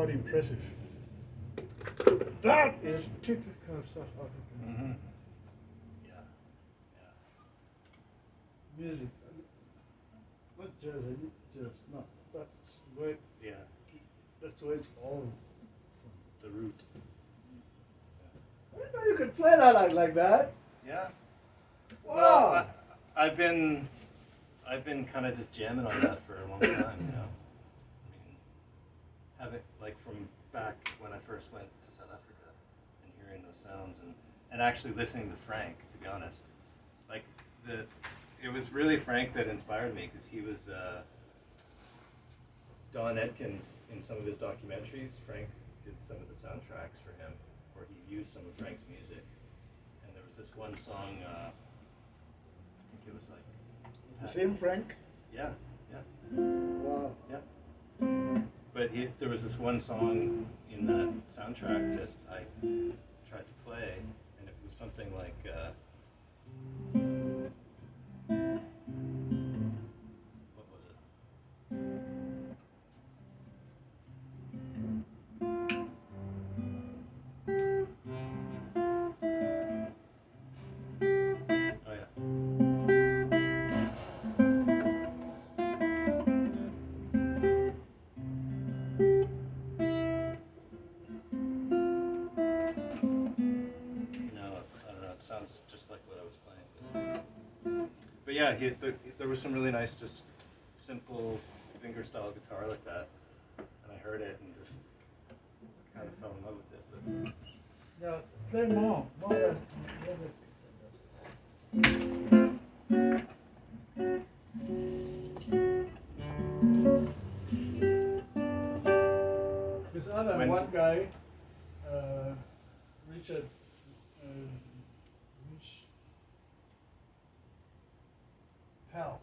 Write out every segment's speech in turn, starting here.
quite impressive. That is typical South African Yeah. Yeah. music. Not jazz, just no. That's where Yeah. that's where it's all. The root. I didn't know you could play that like that. Yeah. Wow. Well, I've been kind of just jamming on that for a long time, you know. I mean, having like from back when I first went to South Africa and hearing those sounds and actually listening to Frank, to be honest, like it was really Frank that inspired me because he was Don Edkins in some of his documentaries. Frank did some of the soundtracks for him, where he used some of Frank's music, and there was this one song. I think it was like. The same Frank? Yeah, yeah. Wow. Yeah. But there was this one song in that soundtrack that I tried to play, and it was something like. What was it? Oh yeah. Sounds just like what I was playing. But yeah, there was some really nice, just simple finger style guitar like that, and I heard it and just kind of fell in love with it. But Yeah, play more. More. This other one guy, Richard. Richard Powell.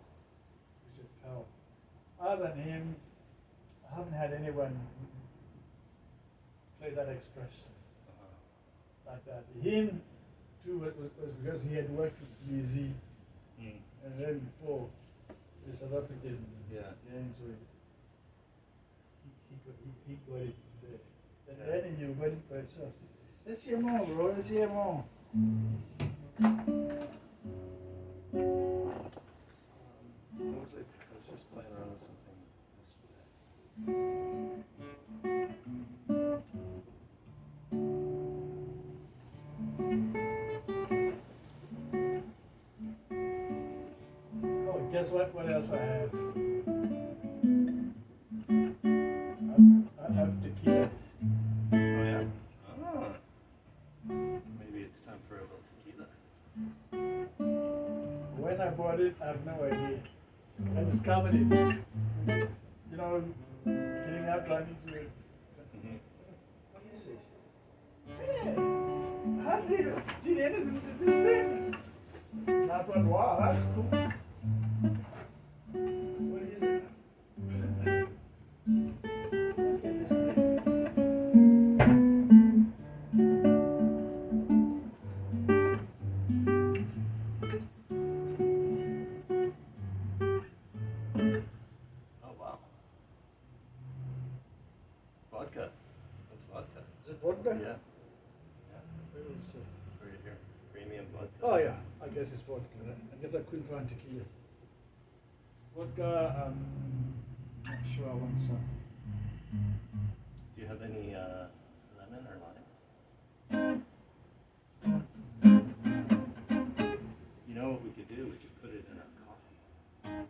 Other than him, I haven't had anyone play that expression like that. Him too was because he had worked with Muzi, and then before the South African gang, so he got it there. And then you got it by itself. Let's hear more, bro. Let's hear more. what was I was just playing around with something yesterday. Oh, guess what? What else I have? I have tequila. Oh yeah. Oh. Maybe it's time for a little tequila. When I bought it, I have no idea. I discovered it. You know, getting out driving to it. What is this? Man, how did anything to this thing? And I thought, wow, that's cool. What is it? Look at this thing. Oh wow. Vodka. What's vodka? Is it vodka? Yeah. It was, Right here. Premium vodka. oh yeah, I guess it's vodka. I guess I couldn't find tequila. Vodka, not sure I want some. Do you have any lemon or lime? You know what we could do? We could put it in our coffee.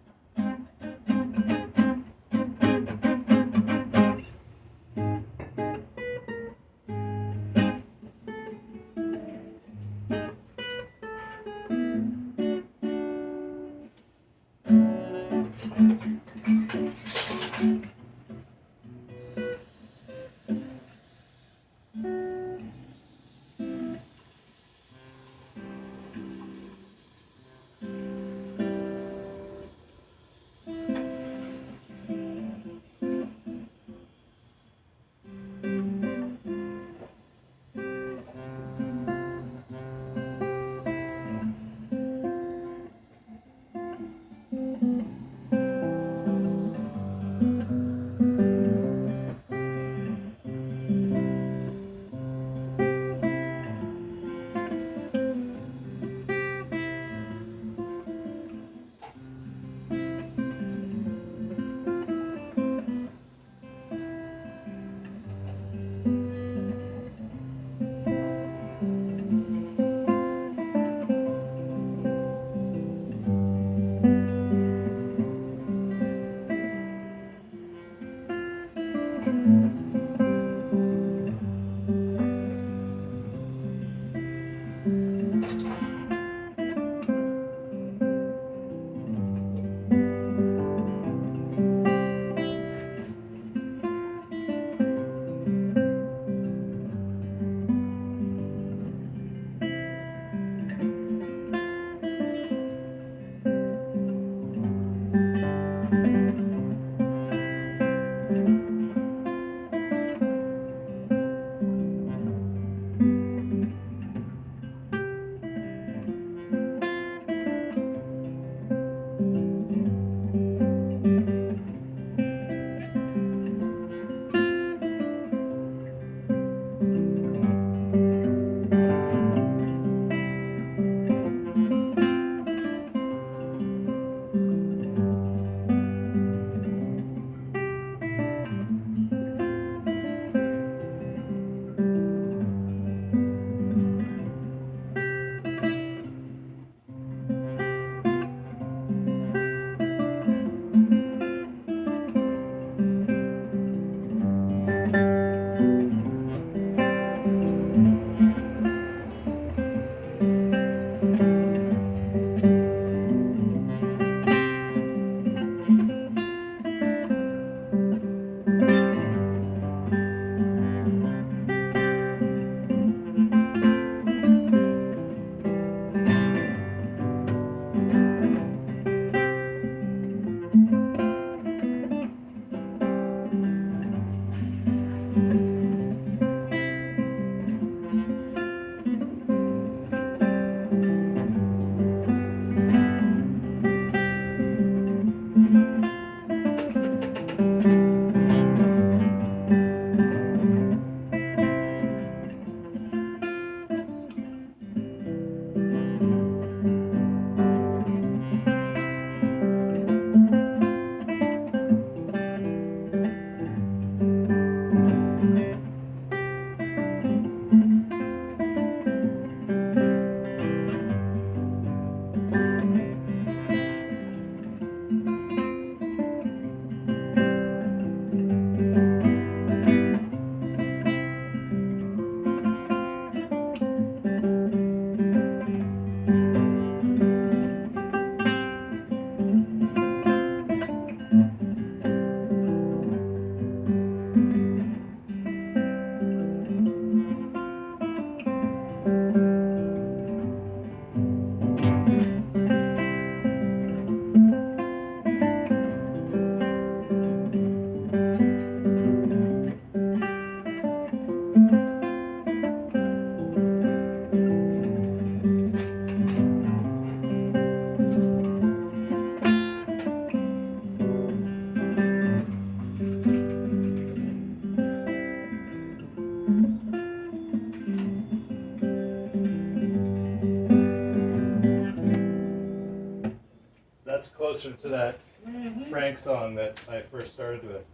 That's closer to that Mm-hmm. Frank song that I first started with.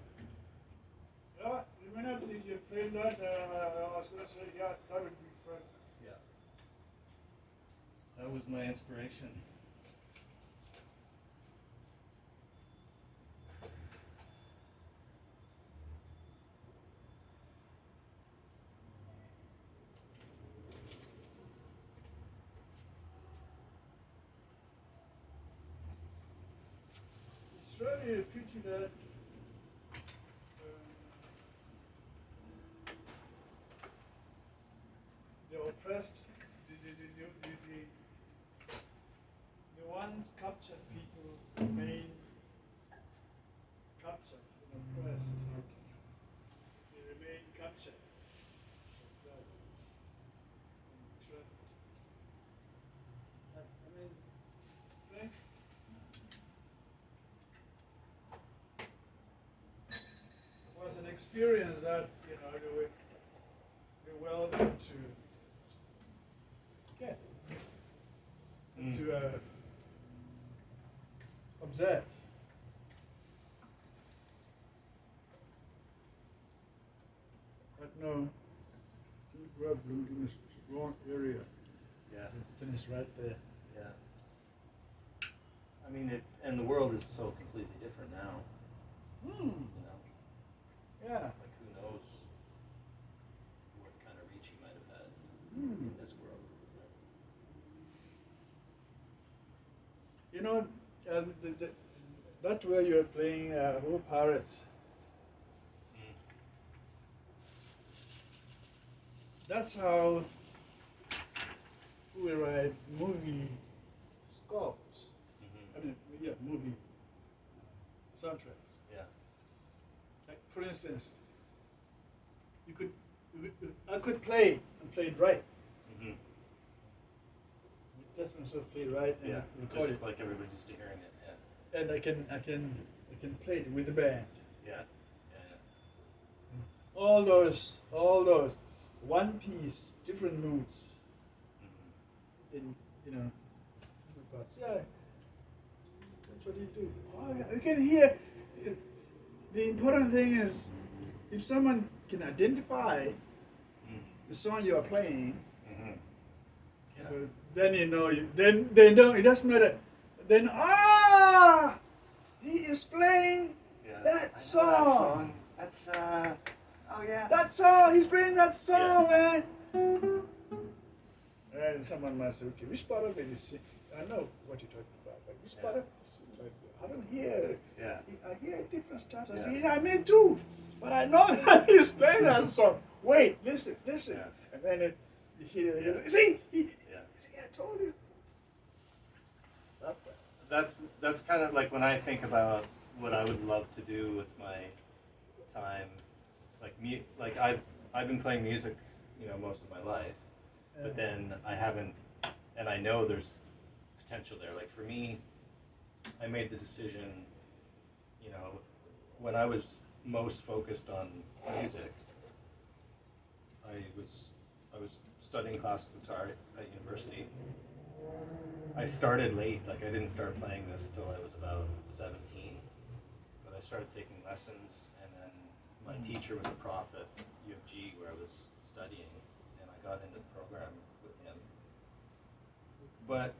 Yeah, the minute you played that, I was going to say, yeah, that would be fun. Yeah. That was my inspiration. It's really a pity that the oppressed, the ones captured people remain captured and oppressed. They remain captured. Like that, and trapped. I mean, Frank, was an experience that, they well to get, to observe. But no, you grew up in this wrong area. Yeah. Finish right there. Yeah. I mean, and the world is so completely different now. Hmm. You know, Yeah. like who knows what kind of reach he might have had Hmm. in this world. You know, that where you were playing Who Pirates. Mm. That's how we write movie scores. Mm-hmm. I mean, yeah, movie soundtracks. Yeah. Like, for instance, I could play and play it right. Mm-hmm. Just myself play it right and Yeah. record Just it, like everybody's used to hearing it. Yeah. and I can play it with the band. Yeah. Yeah. All those, one piece, different moods. Mm-hmm. In but yeah, that's what you do. Oh, yeah, you can hear. The important thing is if someone can identify Mm-hmm. the song you are playing, Mm-hmm. Yeah. then then they know it doesn't matter. Then he is playing Yeah. that I know song. That song. That's oh yeah. That song. He's playing that song, Yeah. man. And someone might say, okay, which part of it is? I know what you're talking about, but which part of it is? Like, I don't hear. Yeah. I hear different stuff. I Yeah. say, yeah, me too. But I know that he's playing that song. Wait, listen. Yeah. And then you hear it. Yeah. See, Yeah. see, I told you. That's kind of like when I think about what I would love to do with my time, like I've been playing music, most of my life, but then I haven't, and I know there's potential there. Like for me, I made the decision, when I was most focused on music, I was studying classical guitar at university. I started late, like I didn't start playing this till I was about 17, but I started taking lessons, and then my teacher was a prof at U of G where I was studying, and I got into the program with him. But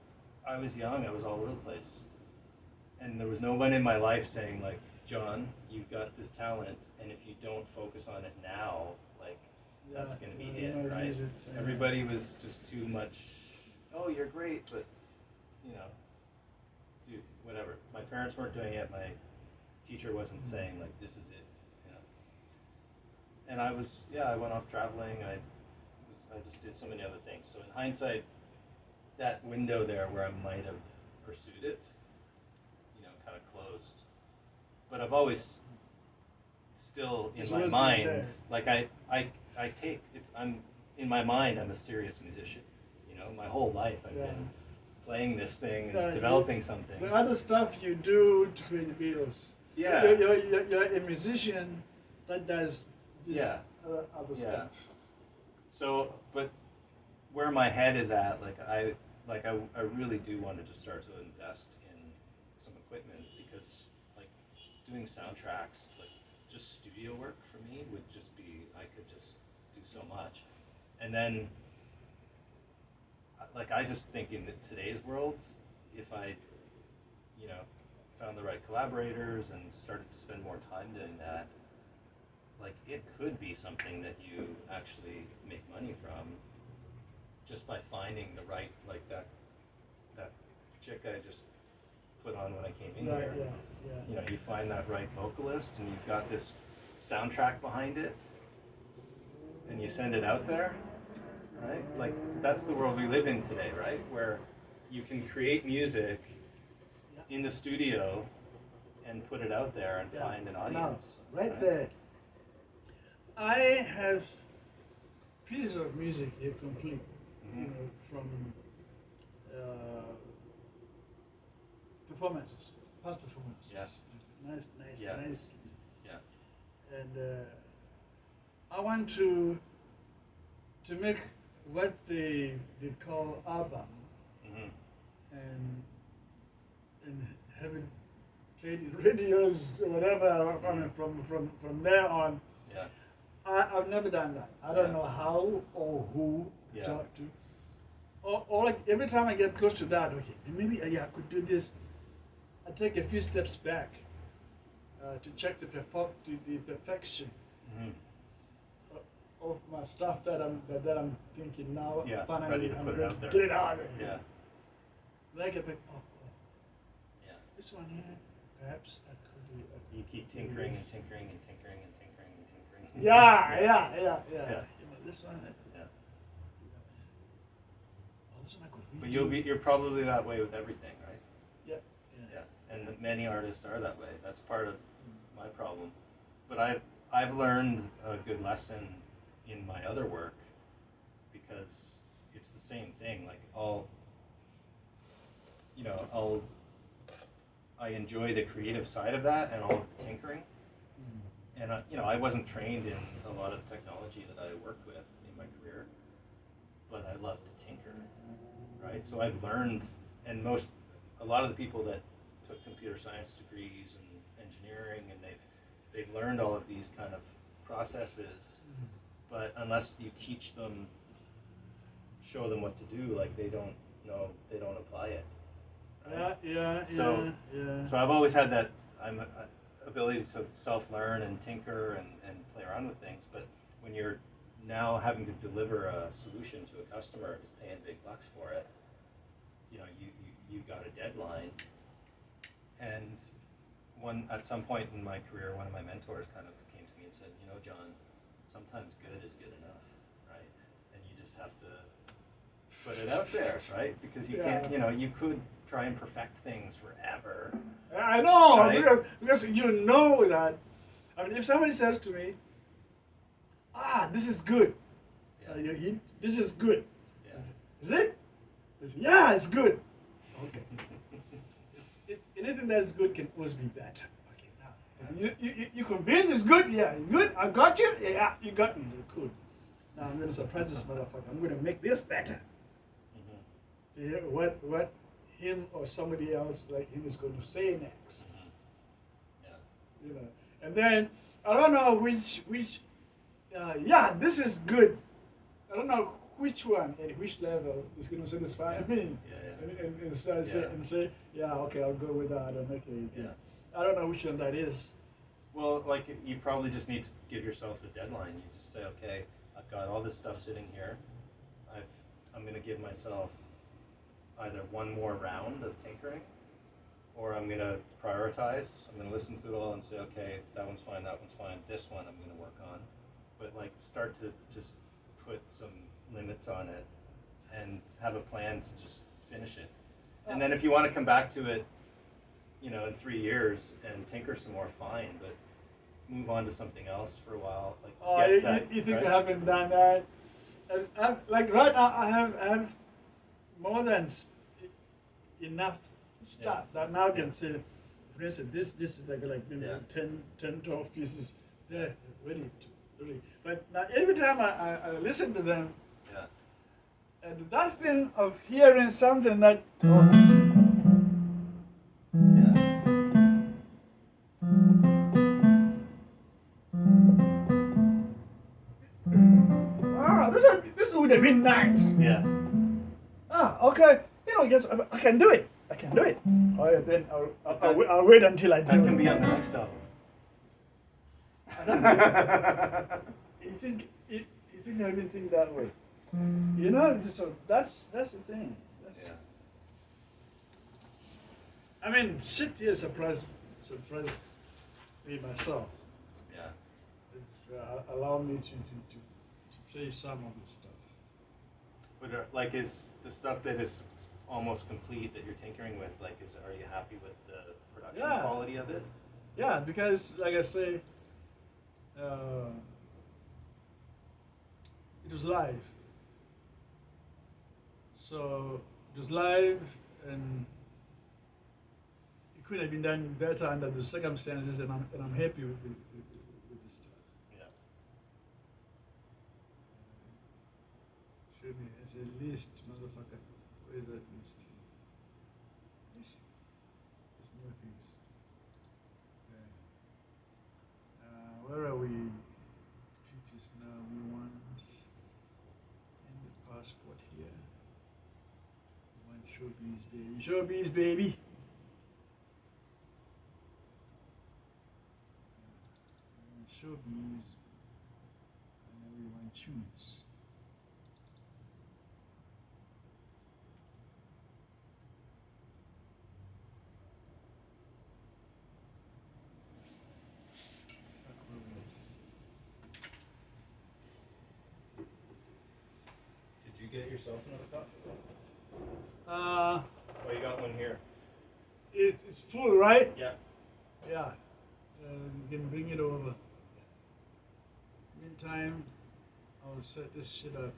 I was young, I was all over the place, and there was no one in my life saying like, John, you've got this talent, and if you don't focus on it now, like that's gonna be it, right? Everybody was just too much, oh, you're great, but dude, whatever. My parents weren't doing it. My teacher wasn't saying like, this is it, And I went off traveling. I just did so many other things. So in hindsight, that window there where I might have pursued it, kind of closed. But I've always still in my mind, like I take it. In my mind, I'm a serious musician. My whole life I've been playing this thing and developing something. The other stuff you do to play the Beatles. Yeah. You're a musician that does this other stuff. So, but where my head is at, I really do want to just start to invest in some equipment because like doing soundtracks, like just studio work for me would just be, I could just do so much. And then like I just think in today's world, if I, you know, found the right collaborators and started to spend more time doing that, like it could be something that you actually make money from just by finding the right, like that chick I just put on when I came in here. Yeah. You know, you find that right vocalist and you've got this soundtrack behind it and you send it out there, right? Like that's the world we live in today, right? Where you can create music in the studio and put it out there and find an audience. Now, right there. I have pieces of music here complete, you know, from performances, past performances. Yes. Nice. Yeah. And I want to make what they call album, and have it played in radios or whatever. I mean, from there on. Yeah. I've never done that. I don't know how or who to talk to. Or like every time I get close to that, okay, maybe I could do this. I take a few steps back to check the perfection of my stuff that I'm thinking now. Yeah, Finally, ready to I'm put it ready out to there. get it out. Yeah. Then I get back. Yeah. This one here, perhaps I could do. You keep tinkering and tinkering and tinkering and tinkering and tinkering. Yeah. Yeah. You know, this one. Yeah. Oh, this one I could But redo. you're probably that way with everything, right? Yeah. And many artists are that way. That's part of my problem. But I've learned a good lesson in my other work because it's the same thing. Like I enjoy the creative side of that and all of the tinkering. And I wasn't trained in a lot of the technology that I worked with in my career, but I love to tinker, right? So I've learned, and a lot of the people that took computer science degrees and engineering, and they've learned all of these kind of processes, but unless you teach them, show them what to do, like they don't apply it. Right? So I've always had that ability to self-learn and tinker and play around with things, but when you're now having to deliver a solution to a customer who's paying big bucks for it, you've got a deadline. And at some point in my career, one of my mentors kind of came to me and said, John, sometimes good is good enough, right? And you just have to put it out there, right? Because you can't, you could try and perfect things forever. I know, right? because you know that. I mean, if somebody says to me, this is good. This is good. Yeah. Is it? Yeah, it's good. Okay. Anything that's good can always be better. Okay, now, if you convince it's good, good, I got you, you got me, good. Now I'm going to surprise this motherfucker. I'm going to make this better. To hear what him or somebody else like him is going to say next. And then I don't know which this is good. I don't know which one at which level is going to satisfy me. And say, okay, I'll go with that. And okay, I don't know which one that is. Well, like you probably just need to give yourself a deadline. You just say, okay, I've got all this stuff sitting here. I'm going to give myself either one more round of tinkering, or I'm going to prioritize. I'm going to listen to it all and say, okay, that one's fine, that one's fine. This one I'm going to work on. But like start to just put some limits on it and have a plan to just finish it. And then if you want to come back to it, in 3 years and tinker some more, fine, but move on to something else for a while. Like, you think right? I haven't done that? Like right now, I have more than enough stuff that now can say, for instance, this is like maybe 10, 12 pieces there, ready. But now every time I listen to them, and that thing of hearing something that have been nice. Yeah. Okay. You know, yes, I can do it. I can do it. Oh, yeah, then I'll wait until I do That it. can be on the next album. You think I've been thinking that way? You know, so that's the thing. That's, Yeah. I mean, shit here surprised me myself. Yeah. It allowed me to play some of the stuff. But like, is the stuff that is almost complete that you're tinkering with, like, are you happy with the production Yeah. quality of it? Yeah, because like I say, it was live. So it was live, and it could have been done better under the circumstances, and I'm happy with this stuff. Yeah. Show me, it's a list, motherfucker. Where is that list? Yes. There's new things. Okay. Where are we? Pictures now, we want in the passport here. We want showbiz baby. Showbiz baby. Showbiz. And then we want tunes. Did you get yourself another coffee? Uh, Oh, you got one here. it's full, right? Yeah. Yeah. You can bring it over. Meantime, I'll set this shit up.